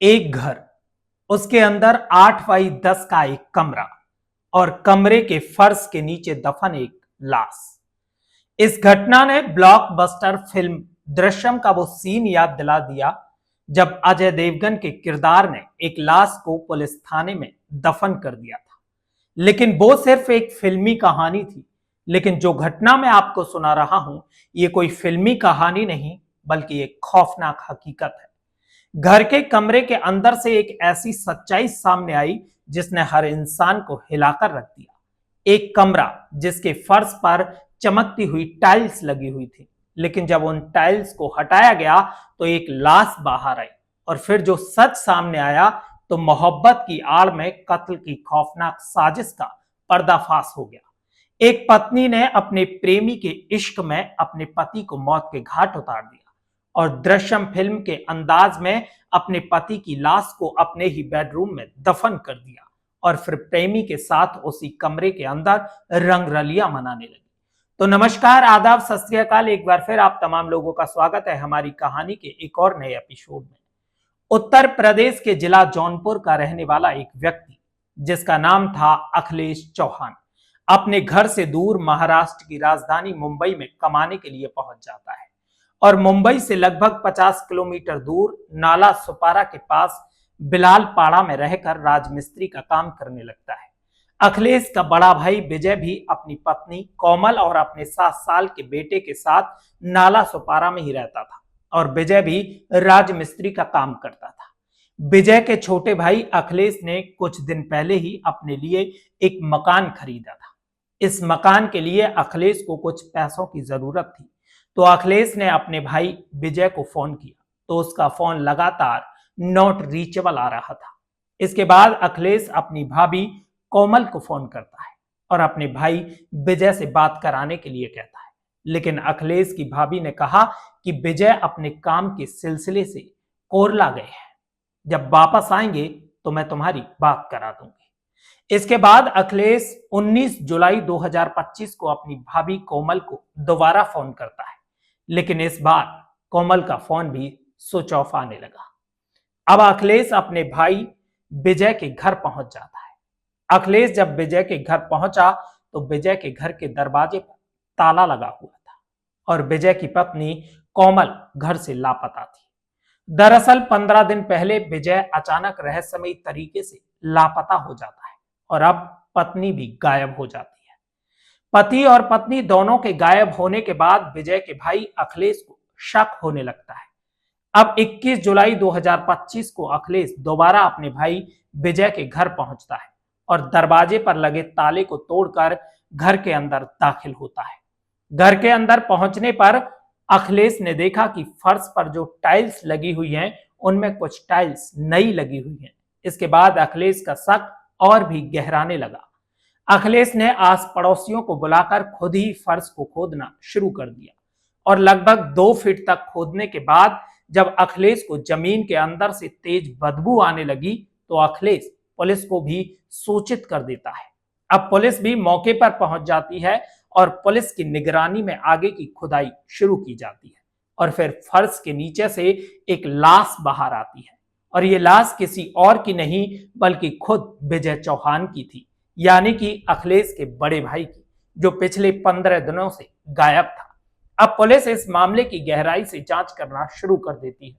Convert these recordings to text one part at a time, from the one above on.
एक घर, उसके अंदर 8x10 का एक कमरा और कमरे के फर्श के नीचे दफन एक लाश। इस घटना ने ब्लॉकबस्टर फिल्म दृश्यम का वो सीन याद दिला दिया जब अजय देवगन के किरदार ने एक लाश को पुलिस थाने में दफन कर दिया था। लेकिन वो सिर्फ एक फिल्मी कहानी थी। लेकिन जो घटना मैं आपको सुना रहा हूं, ये कोई फिल्मी कहानी नहीं बल्कि एक खौफनाक हकीकत है। घर के कमरे के अंदर से एक ऐसी सच्चाई सामने आई जिसने हर इंसान को हिलाकर रख दिया। एक कमरा जिसके फर्श पर चमकती हुई टाइल्स लगी हुई थी, लेकिन जब उन टाइल्स को हटाया गया तो एक लाश बाहर आई। और फिर जो सच सामने आया तो मोहब्बत की आड़ में कत्ल की खौफनाक साजिश का पर्दाफाश हो गया। एक पत्नी ने अपने प्रेमी के इश्क में अपने पति को मौत के घाट उतार दिया और दृश्यम फिल्म के अंदाज में अपने पति की लाश को अपने ही बेडरूम में दफन कर दिया और फिर प्रेमी के साथ उसी कमरे के अंदर रंगरलियां मनाने लगी। तो नमस्कार, आदाब, सत श्री अकाल। एक बार फिर आप तमाम लोगों का स्वागत है हमारी कहानी के एक और नए एपिसोड में। उत्तर प्रदेश के जिला जौनपुर का रहने वाला एक व्यक्ति जिसका नाम था अखिलेश चौहान अपने घर से दूर महाराष्ट्र की राजधानी मुंबई में कमाने के लिए पहुंच जाता है और मुंबई से लगभग 50 किलोमीटर दूर नाला सुपारा के पास बिलालपाड़ा में रहकर राजमिस्त्री का काम करने लगता है। अखिलेश का बड़ा भाई विजय भी अपनी पत्नी कोमल और अपने 7 साल के बेटे के साथ नाला सुपारा में ही रहता था और विजय भी राजमिस्त्री का काम करता था। विजय के छोटे भाई अखिलेश ने कुछ दिन पहले ही अपने लिए एक मकान खरीदा था। इस मकान के लिए अखिलेश को कुछ पैसों की जरूरत थी, तो अखिलेश ने अपने भाई विजय को फोन किया तो उसका फोन लगातार नॉट रीचेबल आ रहा था। इसके बाद अखिलेश अपनी भाभी कोमल को फोन करता है और अपने भाई विजय से बात कराने के लिए कहता है, लेकिन अखिलेश की भाभी ने कहा कि विजय अपने काम के सिलसिले से कोरला गए हैं, जब वापस आएंगे तो मैं तुम्हारी बात करा दूंगी। इसके बाद अखिलेश 19 जुलाई 2025 को अपनी भाभी कोमल को दोबारा फोन करता है, लेकिन इस बार कोमल का फोन भी स्विच ऑफ आने लगा। अब अखिलेश अपने भाई विजय के घर पहुंच जाता है। अखिलेश जब विजय के घर पहुंचा तो विजय के घर के दरवाजे पर ताला लगा हुआ था और विजय की पत्नी कोमल घर से लापता थी। दरअसल 15 दिन पहले विजय अचानक रहस्यमयी तरीके से लापता हो जाता है और अब पत्नी भी गायब हो जाती है। पति और पत्नी दोनों के गायब होने के बाद विजय के भाई अखिलेश को शक होने लगता है। अब 21 जुलाई 2025 को अखिलेश दोबारा अपने भाई विजय के घर पहुंचता है और दरवाजे पर लगे ताले को तोड़कर घर के अंदर दाखिल होता है। घर के अंदर पहुंचने पर अखिलेश ने देखा कि फर्श पर जो टाइल्स लगी हुई हैं उनमें कुछ टाइल्स नई लगी हुई हैं। इसके बाद अखिलेश का शक और भी गहराने लगा। अखिलेश ने आस पड़ोसियों को बुलाकर खुद ही फर्श को खोदना शुरू कर दिया और लगभग 2 फीट तक खोदने के बाद जब अखिलेश को जमीन के अंदर से तेज बदबू आने लगी तो अखिलेश पुलिस को भी सूचित कर देता है। अब पुलिस भी मौके पर पहुंच जाती है और पुलिस की निगरानी में आगे की खुदाई शुरू की जाती है और फिर फर्श के नीचे से एक लाश बाहर आती है और ये लाश किसी और की नहीं बल्कि खुद विजय चौहान की थी, यानी कि अखिलेश के बड़े भाई की, जो पिछले 15 दिनों से गायब था। अब पुलिस इस मामले की गहराई से जांच करना शुरू कर देती है।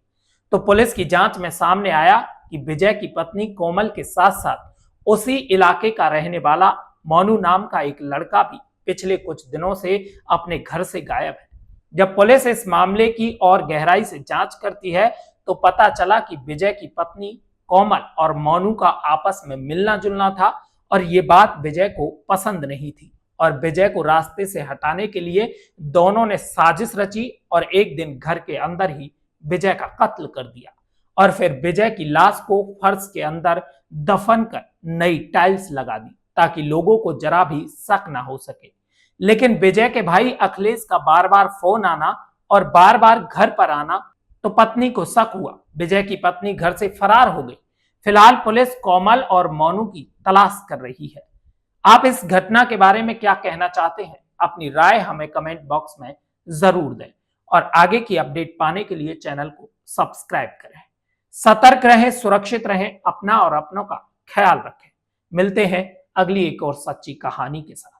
तो पुलिस की जांच में सामने आया कि विजय की पत्नी कोमल के साथ साथ उसी इलाके का रहने वाला मोनू नाम का एक लड़का भी पिछले कुछ दिनों से अपने घर से गायब है। जब पुलिस इस मामले की और गहराई से जांच करती है तो पता चला कि विजय की पत्नी कोमल और मोनू का आपस में मिलना जुलना था और ये बात विजय को पसंद नहीं थी और विजय को रास्ते से हटाने के लिए दोनों ने साजिश रची और एक दिन घर के अंदर ही विजय का कत्ल कर दिया और फिर विजय की लाश को फर्श के अंदर दफन कर नई टाइल्स लगा दी ताकि लोगों को जरा भी शक ना हो सके। लेकिन विजय के भाई अखिलेश का बार बार फोन आना और बार बार घर पर आना तो पत्नी को शक हुआ। विजय की पत्नी घर से फरार हो गई। फिलहाल पुलिस कोमल और मोनू की तलाश कर रही है। आप इस घटना के बारे में क्या कहना चाहते हैं? अपनी राय हमें कमेंट बॉक्स में जरूर दें और आगे की अपडेट पाने के लिए चैनल को सब्सक्राइब करें। सतर्क रहें, सुरक्षित रहें, अपना और अपनों का ख्याल रखें। मिलते हैं अगली एक और सच्ची कहानी के साथ।